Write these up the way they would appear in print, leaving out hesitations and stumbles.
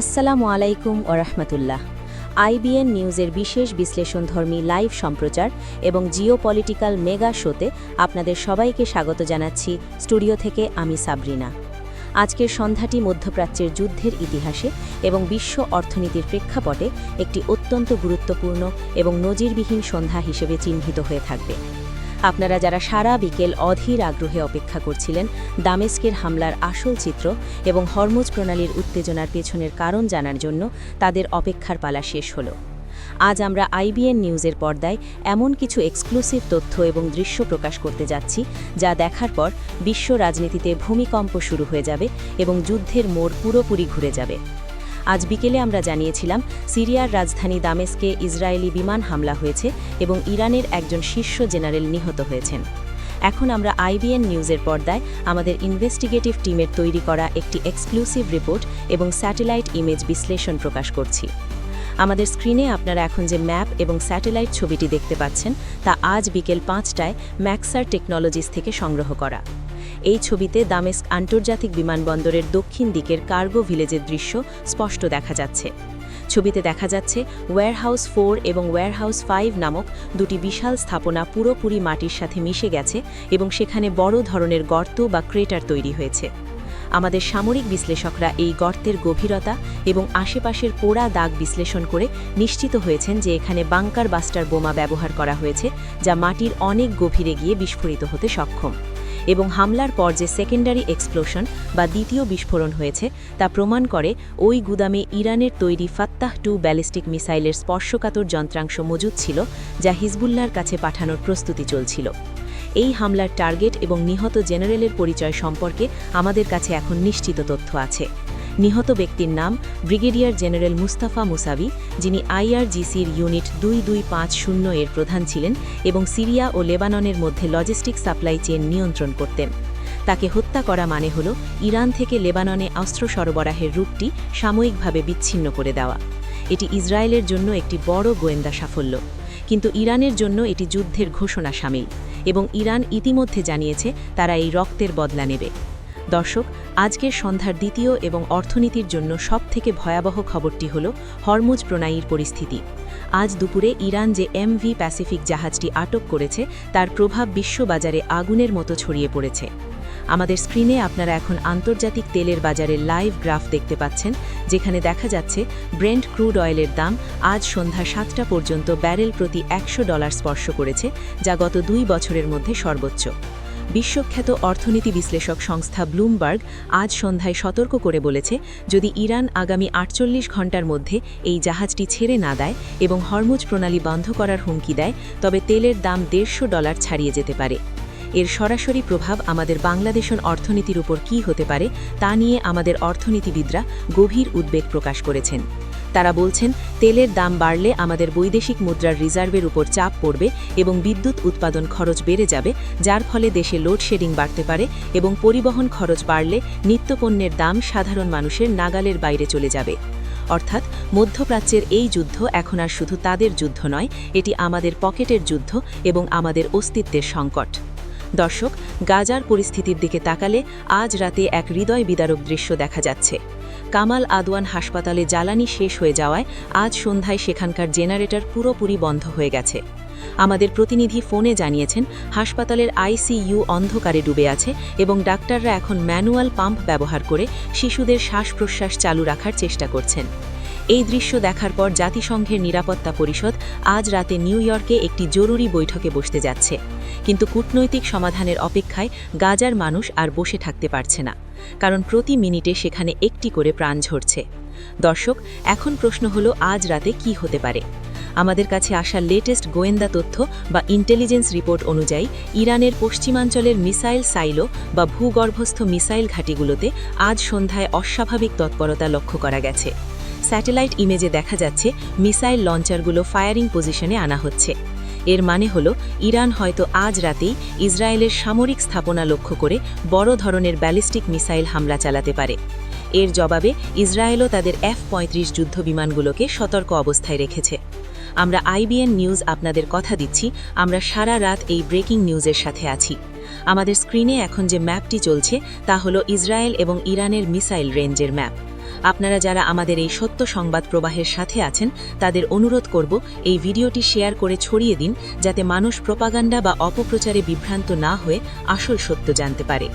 আসসালামু আলাইকুম ওরহমতুল্লাহ। আইবিএন নিউজের বিশেষ বিশ্লেষণধর্মী লাইভ সম্প্রচার এবং জিওপলিটিক্যাল মেগা শোতে আপনাদের সবাইকে স্বাগত জানাচ্ছি স্টুডিও থেকে আমি সাবরিনা। আজকের সন্ধ্যাটি মধ্যপ্রাচ্যের যুদ্ধের ইতিহাসে এবং বিশ্ব অর্থনীতির প্রেক্ষাপটে একটি অত্যন্ত গুরুত্বপূর্ণ এবং নজিরবিহীন সন্ধ্যা হিসেবে চিহ্নিত হয়ে থাকবে। আপনারা যারা সারা বিকেল অধীর আগ্রহে অপেক্ষা করছিলেন দামেস্কের হামলার আসল চিত্র এবং হরমুজ প্রণালীর উত্তেজনার পেছনের কারণ জানার জন্য, তাদের অপেক্ষার পালা শেষ হলো। আজ আমরা আইবিএন নিউজের পর্দায় এমন কিছু এক্সক্লুসিভ তথ্য এবং দৃশ্য প্রকাশ করতে যাচ্ছি যা দেখার পর বিশ্ব রাজনীতিতে ভূমিকম্প শুরু হয়ে যাবে এবং যুদ্ধের মোড় পুরোপুরি ঘুরে যাবে। আজ বিকেলে আমরা জানিয়েছিলাম সিরিয়ার রাজধানী দামেস্কে ইসরায়েলি বিমান হামলা হয়েছে এবং ইরানের একজন শীর্ষ জেনারেল নিহত হয়েছেন। এখন আমরা আইবিএন নিউজের পর্দায় আমাদের ইনভেস্টিগেটিভ টিমের তৈরি করা একটি এক্সক্লুসিভ রিপোর্ট এবং স্যাটেলাইট ইমেজ বিশ্লেষণ প্রকাশ করছি। আমাদের স্ক্রিনে আপনারা এখন যে ম্যাপ এবং স্যাটেলাইট ছবিটি দেখতে পাচ্ছেন তা আজ বিকেল 5টায় ম্যাক্সার টেকনোলজিস থেকে সংগ্রহ করা। এই ছবিতে দামেস্ক আন্তর্জাতিক বিমানবন্দরের দক্ষিণ দিকের কার্গো ভিলেজের দৃশ্য স্পষ্ট দেখা যাচ্ছে। ছবিতে দেখা যাচ্ছে ওয়্যারহাউস 4 এবং ওয়্যারহাউস 5 নামক দুটি বিশাল স্থাপনা পুরোপুরি মাটির সাথে মিশে গেছে এবং সেখানে বড় ধরনের গর্ত বা ক্রেটার তৈরি হয়েছে। আমাদের সামরিক বিশ্লেষকরা এই গর্তের গভীরতা এবং আশেপাশের পোড়া দাগ বিশ্লেষণ করে নিশ্চিত হয়েছেন যে এখানে বাংকার বাস্টার বোমা ব্যবহার করা হয়েছে, যা মাটির অনেক গভীরে গিয়ে বিস্ফোরিত হতে সক্ষম। এবং হামলার পর যে সেকেন্ডারি এক্সপ্লোশন বা দ্বিতীয় বিস্ফোরণ হয়েছে তা প্রমাণ করে ওই গুদামে ইরানের তৈরি ফাত্তাহ 2 ব্যালিস্টিক মিসাইলের স্পর্শকাতর যন্ত্রাংশ মজুদ ছিল, যা হিজবুল্লাহর কাছে পাঠানোর প্রস্তুতি চলছিল। এই হামলার টার্গেট এবং নিহত জেনারেলের পরিচয় সম্পর্কে আমাদের কাছে এখন নিশ্চিত তথ্য আছে। নিহত ব্যক্তির নাম ব্রিগেডিয়ার জেনারেল মুস্তাফা মুসাবি, যিনি আইআরজিসির ইউনিট 2250 এর প্রধান ছিলেন এবং সিরিয়া ও লেবাননের মধ্যে লজিস্টিক সাপ্লাই চেইন নিয়ন্ত্রণ করতেন। তাকে হত্যা করা মানে হল ইরান থেকে লেবাননে অস্ত্র সরবরাহের রুটটি সাময়িকভাবে বিচ্ছিন্ন করে দেওয়া। এটি ইসরায়েলের জন্য একটি বড় গোয়েন্দা সাফল্য, কিন্তু ইরানের জন্য এটি যুদ্ধের ঘোষণা শামিল এবং ইরান ইতিমধ্যে জানিয়েছে তারা এই রক্তের বদলা নেবে। দর্শক, আজকের সন্ধ্যার দ্বিতীয় এবং অর্থনীতির জন্য সবথেকে ভয়াবহ খবরটি হল হরমুজ প্রণালীর পরিস্থিতি। আজ দুপুরে ইরান যে এমভি প্যাসিফিক জাহাজটি আটক করেছে তার প্রভাব বিশ্ববাজারে আগুনের মতো ছড়িয়ে পড়েছে। আমাদের স্ক্রিনে আপনারা এখন আন্তর্জাতিক তেলের বাজারের লাইভ গ্রাফ দেখতে পাচ্ছেন, যেখানে দেখা যাচ্ছে ব্রেন্ট ক্রুড অয়েলের দাম আজ সন্ধ্যা 7টা পর্যন্ত ব্যারেল প্রতি $100 স্পর্শ করেছে, যা গত 2 বছরের মধ্যে সর্বোচ্চ। বিশ্বখ্যাত অর্থনীতি বিশ্লেষক সংস্থা ব্লুমবার্গ আজ সন্ধ্যায় সতর্ক করে বলেছে, যদি ইরান আগামী 48 ঘণ্টার মধ্যে এই জাহাজটি ছেড়ে না দেয় এবং হরমুজ প্রণালী বন্ধ করার হুমকি দেয়, তবে তেলের দাম $150 ছাড়িয়ে যেতে পারে। এর সরাসরি প্রভাব আমাদের বাংলাদেশের অর্থনীতির উপর কী হতে পারে তা নিয়ে আমাদের অর্থনীতিবিদরা গভীর উদ্বেগ প্রকাশ করেছেন। তারা বলছেন, তেলের দাম বাড়লে আমাদের বৈদেশিক মুদ্রার রিজার্ভের উপর চাপ পড়বে এবং বিদ্যুৎ উৎপাদন খরচ বেড়ে যাবে, যার ফলে দেশে লোডশেডিং বাড়তে পারে এবং পরিবহন খরচ বাড়লে নিত্যপণ্যের দাম সাধারণ মানুষের নাগালের বাইরে চলে যাবে। অর্থাৎ মধ্যপ্রাচ্যের এই যুদ্ধ এখন আর শুধু তাদের যুদ্ধ নয়, এটি আমাদের পকেটের যুদ্ধ এবং আমাদের অস্তিত্বের সংকট। দর্শক, গাজার পরিস্থিতির দিকে তাকালে আজ রাতে এক হৃদয় বিদারক দৃশ্য দেখা যাচ্ছে। কামাল আদওয়ান হাসপাতালে জ্বালানি শেষ হয়ে যাওয়ায় আজ সন্ধ্যায় সেখানকার জেনারেটর পুরোপুরি বন্ধ হয়ে গেছে। আমাদের প্রতিনিধি ফোনে জানিয়েছেন হাসপাতালের আইসিইউ অন্ধকারে ডুবে আছে এবং ডাক্তাররা এখন ম্যানুয়াল পাম্প ব্যবহার করে শিশুদের শ্বাস-প্রশ্বাস চালু রাখার চেষ্টা করছেন। এই দৃশ্য দেখার পর জাতিসংঘের নিরাপত্তা পরিষদ আজ রাতে নিউ ইয়র্কে একটি জরুরি বৈঠকে বসতে যাচ্ছে, কিন্তু কূটনৈতিক সমাধানের অপেক্ষায় গাজার মানুষ আর বসে থাকতে পারছে না, কারণ প্রতি মিনিটে সেখানে একটি করে প্রাণ ঝরছে। দর্শক, এখন প্রশ্ন হলো আজ রাতে কি হতে পারে। আমাদের কাছে আসা লেটেস্ট গোয়েন্দা তথ্য বা ইন্টেলিজেন্স রিপোর্ট অনুযায়ী ইরানের পশ্চিমাঞ্চলের মিসাইল সাইলো বা ভূগর্ভস্থ মিসাইল ঘাঁটিগুলোতে আজ সন্ধ্যায় অস্বাভাবিক তৎপরতা লক্ষ্য করা গেছে। স্যাটেলাইট ইমেজে দেখা যাচ্ছে মিসাইল লঞ্চারগুলো ফায়ারিং পজিশনে আনা হচ্ছে। এর মানে হলো ইরান হয়তো আজ রাতেই ইসরায়েলের সামরিক স্থাপনা লক্ষ্য করে বড় ধরনের ব্যালিস্টিক মিসাইল হামলা চালাতে পারে। এর জবাবে ইসরায়েলও তাদের F-35 যুদ্ধ বিমানগুলোকে সতর্ক অবস্থায় রেখেছে। আমরা আইবিএন নিউজ আপনাদের কথা দিচ্ছি, আমরা সারা রাত এই ব্রেকিং নিউজের সাথে আছি। আমাদের স্ক্রিনে এখন যে ম্যাপটি চলছে তা হলো ইসরায়েল এবং ইরানের মিসাইল রেঞ্জের ম্যাপ। আপনারা যারা আমাদের এই সত্য সংবাদ প্রবাহের সাথে আছেন তাদের অনুরোধ করব এই ভিডিওটি শেয়ার করে ছড়িয়ে দিন, যাতে মানুষ প্রপাগান্ডা বা অপপ্রচারে বিভ্রান্ত না হয়ে আসল সত্য জানতে পারে।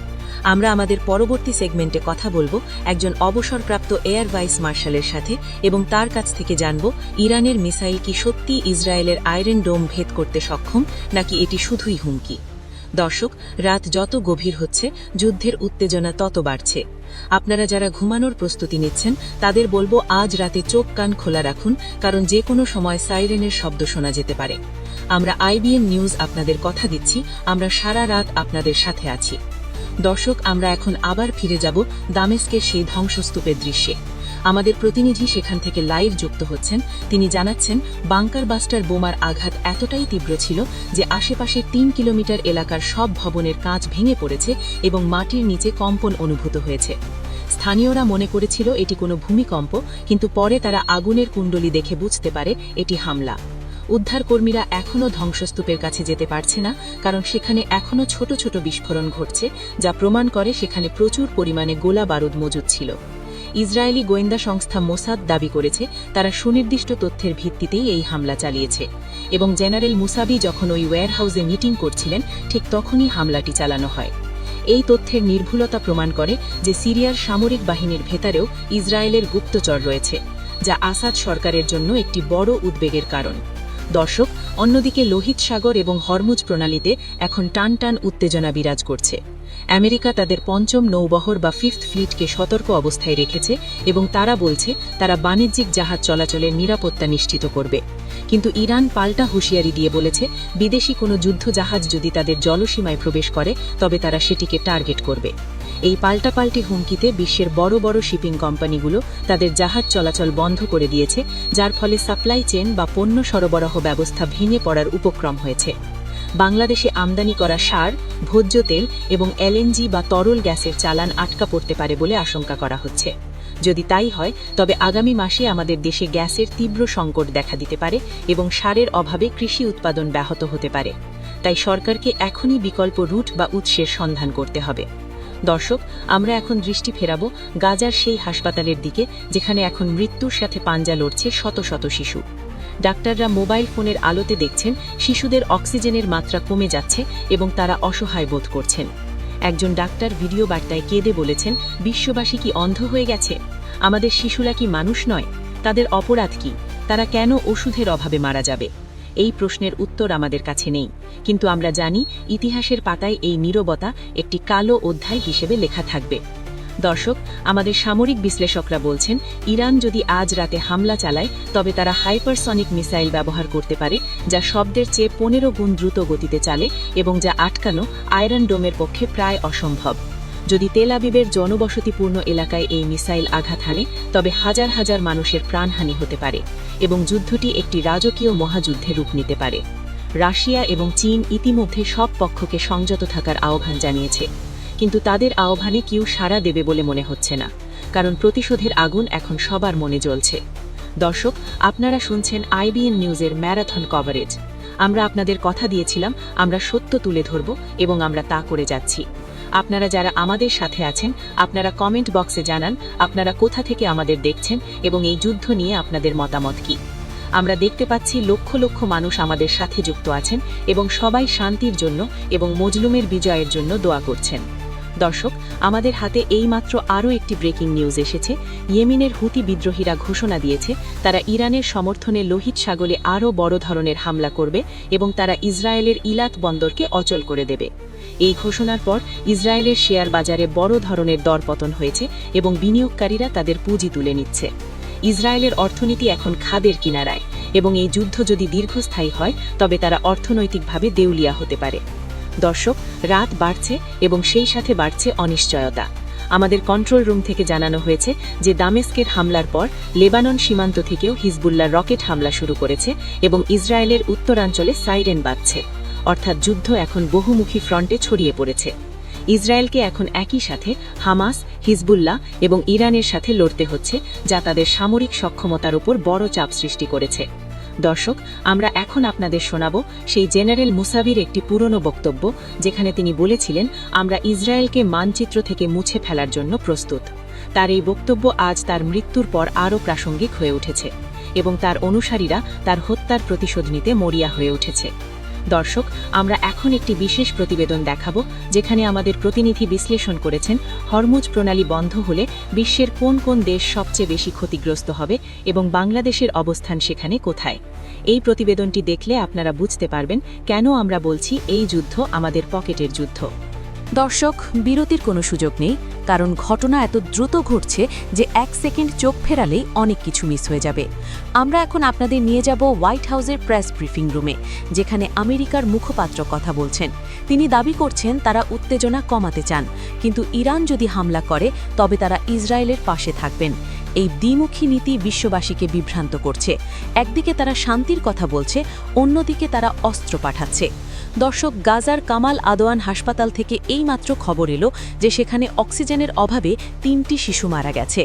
আমরা আমাদের পরবর্তী সেগমেন্টে কথা বলবো একজন অবসরপ্রাপ্ত এয়ার ভাইস মার্শালের সাথে এবং তার কাছ থেকে জানব ইরানের মিসাইল কি সত্যি ইসরায়েলের আয়রন ডোম ভেদ করতে সক্ষম, নাকি এটি শুধুই হুমকি। দর্শক, রাত যত গভীর হচ্ছে যুদ্ধের উত্তেজনা তত বাড়ছে। আপনারা যারা ঘুমানোর প্রস্তুতি নিচ্ছেন তাদের বলবো আজ রাতে চোখ কান খোলা রাখুন, কারণ যে কোনো সময় সাইরেনের শব্দ শোনা যেতে পারে। আমরা আইবিএন নিউজ আপনাদের কথা দিচ্ছি, আমরা সারা রাত আপনাদের সাথে আছি। দর্শক, আমরা এখন আবার ফিরে যাব দামেস্কের সেই ধ্বংসস্তূপের দৃশ্যে। আমাদের প্রতিনিধি সেখান থেকে লাইভ যুক্ত হচ্ছেন। তিনি জানাচ্ছেন বাংকার বাস্টার বোমার আঘাত এতটাই তীব্র ছিল যে আশেপাশের ৩ কিলোমিটার এলাকার সব ভবনের কাঁচ ভেঙে পড়েছে এবং মাটির নিচে কম্পন অনুভূত হয়েছে। স্থানীয়রা মনে করেছিল এটি কোনো ভূমিকম্প, কিন্তু পরে তারা আগুনের কুণ্ডলী দেখে বুঝতে পারে এটি হামলা। উদ্ধারকর্মীরা এখনও ধ্বংসস্তূপের কাছে যেতে পারছে না, কারণ সেখানে এখনও ছোট ছোট বিস্ফোরণ ঘটছে, যা প্রমাণ করে সেখানে প্রচুর পরিমাণে গোলা বারুদ মজুদ ছিল। ইসরায়েলি গোয়েন্দা সংস্থা মোসাদ দাবি করেছে তারা সুনির্দিষ্ট তথ্যের ভিত্তিতেই এই হামলা চালিয়েছে এবং জেনারেল মুসাবি যখন ওই ওয়্যারহাউসে মিটিং করছিলেন ঠিক তখনই হামলাটি চালানো হয়। এই তথ্যের নির্ভুলতা প্রমাণ করে যে সিরিয়ার সামরিক বাহিনীর ভেতরেও ইসরায়েলের গুপ্তচর রয়েছে, যা আসাদ সরকারের জন্য একটি বড় উদ্বেগের কারণ। দর্শক, অন্যদিকে লোহিত সাগর এবং হরমুজ প্রণালীতে এখন টান টান উত্তেজনা বিরাজ করছে। আমেরিকা তাদের পঞ্চম নৌবহর বা 5th ফ্লিটকে সতর্ক অবস্থায় রেখেছে এবং তারা বলছে তারা বাণিজ্যিক জাহাজ চলাচলের নিরাপত্তা নিশ্চিত করবে। কিন্তু ইরান পাল্টা হুঁশিয়ারি দিয়ে বলেছে বিদেশি কোনো যুদ্ধ জাহাজ যদি তাদের জলসীমায় প্রবেশ করে তবে তারা সেটিকে টার্গেট করবে। এই পাল্টাপাল্টি হুমকিতে বিশ্বের বড় বড় শিপিং কোম্পানিগুলো তাদের জাহাজ চলাচল বন্ধ করে দিয়েছে, যার ফলে সাপ্লাই চেন বা পণ্য সরবরাহ ব্যবস্থা ভেঙে পড়ার উপক্রম হয়েছে। বাংলাদেশে আমদানি করা সার, ভোজ্য তেল এবং এলএনজি বা তরল গ্যাসের চালান আটকা পড়তে পারে বলে আশঙ্কা করা হচ্ছে। যদি তাই হয় তবে আগামী মাসে আমাদের দেশে গ্যাসের তীব্র সংকট দেখা দিতে পারে এবং সারের অভাবে কৃষি উৎপাদন ব্যাহত হতে পারে। তাই সরকারকে এখনই বিকল্প রুট বা উৎসের সন্ধান করতে হবে। দর্শক, আমরা এখন দৃষ্টি ফেরাবো গাজার সেই হাসপাতালের দিকে যেখানে এখন মৃত্যুর সাথে পাঞ্জা লড়ছে শত শত শিশু। ডাক্তাররা মোবাইল ফোনের আলোতে দেখছেন শিশুদের অক্সিজেনের মাত্রা কমে যাচ্ছে এবং তারা অসহায় বোধ করছেন। একজন ডাক্তার ভিডিও বার্তায় কেঁদে বলেছেন, বিশ্ববাসী কি অন্ধ হয়ে গেছে? আমাদের শিশুরা কি মানুষ নয়? তাদের অপরাধ কি? তারা কেন ওষুধের অভাবে মারা যাবে? এই প্রশ্নের উত্তর আমাদের কাছে নেই, কিন্তু আমরা জানি ইতিহাসের পাতায় এই নীরবতা একটি কালো অধ্যায় হিসেবে লেখা থাকবে। দর্শক, আমাদের সামরিক বিশ্লেষকরা বলছেন ইরান যদি আজ রাতে হামলা চালায় তবে তারা হাইপারসনিক মিসাইল ব্যবহার করতে পারে, যা শব্দের চেয়ে 15 গুণ দ্রুত গতিতে চালে এবং যা আটকানো আয়রন ডোমের পক্ষে প্রায় অসম্ভব। যদি তেল আবিবের জনবসতিপূর্ণ এলাকায় এই মিসাইল আঘাত হানে তবে হাজার হাজার মানুষের প্রাণহানি হতে পারে এবং যুদ্ধটি একটি রাজকীয় মহাযুদ্ধে রূপ নিতে পারে। রাশিয়া এবং চীন ইতিমধ্যে সব পক্ষকে সংযত থাকার আহ্বান জানিয়েছে, কিন্তু তাদের আহ্বানে কেউ সাড়া দেবে বলে মনে হচ্ছে না, কারণ প্রতিশোধের আগুন এখন সবার মনে জ্বলছে। দর্শক, আপনারা শুনছেন আইবিএন নিউজের ম্যারাথন কভারেজ। আমরা আপনাদের কথা দিয়েছিলাম আমরা সত্য তুলে ধরব এবং আমরা তা করে যাচ্ছি। আপনারা যারা আমাদের সাথে আছেন আপনারা কমেন্ট বক্সে জানান আপনারা কোথা থেকে আমাদের দেখছেন এবং এই যুদ্ধ নিয়ে আপনাদের মতামত কি। আমরা দেখতে পাচ্ছি লক্ষ লক্ষ মানুষ আমাদের সাথে যুক্ত আছেন এবং সবাই শান্তির জন্য এবং মজলুমের বিজয়ের জন্য দোয়া করছেন। দর্শক, আমাদের হাতে এইমাত্র আরও একটি ব্রেকিং নিউজ এসেছে। ইয়েমেনের হুতি বিদ্রোহীরা ঘোষণা দিয়েছে তারা ইরানের সমর্থনে লোহিত সাগরে আরও বড় ধরনের হামলা করবে এবং তারা ইসরায়েলের ইলাত বন্দরকে অচল করে দেবে। এই ঘোষণার পর ইসরায়েলের শেয়ার বাজারে বড় ধরনের দরপতন হয়েছে এবং বিনিয়োগকারীরা তাদের পুঁজি তুলে নিচ্ছে। ইসরায়েলের অর্থনীতি এখন খাদের কিনারায় এবং এই যুদ্ধ যদি দীর্ঘস্থায়ী হয় তবে তারা অর্থনৈতিকভাবে দেউলিয়া হতে পারে। দর্শক, রাত বাড়ছে এবং সেই সাথে বাড়ছে অনিশ্চয়তা। আমাদের কন্ট্রোল রুম থেকে জানানো হয়েছে যে দামেস্কের হামলার পর লেবানন সীমান্ত থেকেও হিজবুল্লাহ রকেট হামলা শুরু করেছে এবং ইসরায়েলের উত্তরাঞ্চলে সাইরেন বাজছে, অর্থাৎ যুদ্ধ এখন বহুমুখী ফ্রন্টে ছড়িয়ে পড়েছে। ইসরায়েলকে এখন একই সাথে হামাস, হিজবুল্লাহ এবং ইরানের সাথে লড়তে হচ্ছে, যা তাদের সামরিক সক্ষমতার উপর বড় চাপ সৃষ্টি করেছে। দর্শক, আমরা এখন আপনাদের শোনাব সেই জেনারেল মুসাবির একটি পুরনো বক্তব্য, যেখানে তিনি বলেছিলেন আমরা ইসরায়েলকে মানচিত্র থেকে মুছে ফেলার জন্য প্রস্তুত। তার এই বক্তব্য আজ তার মৃত্যুর পর আরও প্রাসঙ্গিক হয়ে উঠেছে এবং তার অনুসারীরা তার হত্যার প্রতিশোধ নিতে মরিয়া হয়ে উঠেছে। দর্শক, আমরা এখন একটি বিশেষ প্রতিবেদন দেখাবো যেখানে আমাদের প্রতিনিধি বিশ্লেষণ করেছেন হরমুজ প্রণালী বন্ধ হলে বিশ্বের কোন কোন দেশ সবচেয়ে বেশি ক্ষতিগ্রস্ত হবে এবং বাংলাদেশের অবস্থান সেখানে কোথায়। এই প্রতিবেদনটি দেখলে আপনারা বুঝতে পারবেন কেন আমরা বলছি এই যুদ্ধ আমাদের পকেটের যুদ্ধ। দর্শক, বিরতির কোনো সুযোগ নেই, কারণ ঘটনা এত দ্রুত ঘটছে যে 1 সেকেন্ড চোখ ফেরালেই অনেক কিছু মিস হয়ে যাবে। আমরা এখন আপনাদের নিয়ে যাব হোয়াইট হাউসের প্রেস ব্রিফিং রুমে, যেখানে আমেরিকার মুখপাত্র কথা বলছেন। তিনি দাবি করছেন তারা উত্তেজনা কমাতে চান, কিন্তু ইরান যদি হামলা করে তবে তারা ইসরায়েলের পাশে থাকবেন। এই দ্বিমুখী নীতি বিশ্ববাসীকে বিভ্রান্ত করছে। একদিকে তারা শান্তির কথা বলছে, অন্যদিকে তারা অস্ত্র পাঠাচ্ছে। দর্শক, গাজার কামাল আদওয়ান হাসপাতাল থেকে এইমাত্র খবর এলো যে সেখানে অক্সিজেনের অভাবে 3টি শিশু মারা গেছে।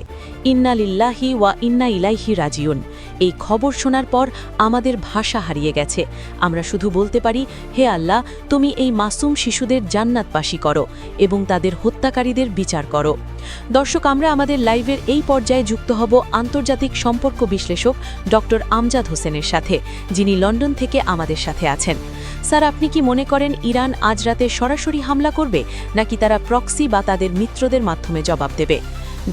ইন্না লিল্লাহি ওয়া ইন্না ইলাইহি রাজিউন। এই খবর শোনার পর আমাদের ভাষা হারিয়ে গেছে। আমরা শুধু বলতে পারি, হে আল্লাহ, তুমি এই মাসুম শিশুদের জান্নাতবাসী করো এবং তাদের হত্যাকারীদের বিচার করো। দর্শক, আমরা আমাদের লাইভের এই পর্যায়ে যুক্ত হব আন্তর্জাতিক সম্পর্ক বিশ্লেষক ডক্টর আমজাদ হোসেনের সাথে, যিনি লন্ডন থেকে আমাদের সাথে আছেন। স্যার, আপনি কি মনে করেন ইরান আজ রাতে সরাসরি হামলা করবে, নাকি তারা প্রক্সি বা তাদের মিত্রদের মাধ্যমে জবাব দেবে?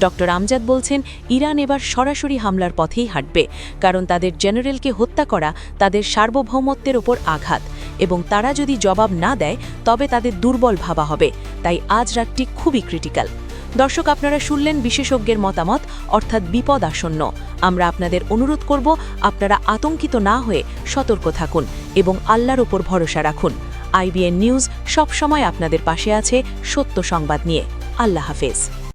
ডক্টর আমজাদ বলছেন, ইরান এবার সরাসরি হামলার পথেই হাঁটবে, কারণ তাদের জেনারেলকে হত্যা করা তাদের সার্বভৌমত্বের ওপর আঘাত, এবং তারা যদি জবাব না দেয় তবে তাদের দুর্বল ভাবা হবে। তাই আজ রাতটি খুবই ক্রিটিক্যাল। দর্শক, আপনারা শুনলেন বিশেষজ্ঞের মতামত, অর্থাৎ বিপদ আসন্ন। আমরা আপনাদের অনুরোধ করব, আপনারা আতঙ্কিত না হয়ে সতর্ক থাকুন এবং আল্লাহর ওপর ভরসা রাখুন। IBN নিউজ সবসময় আপনাদের পাশে আছে সত্য সংবাদ নিয়ে। আল্লাহ হাফেজ।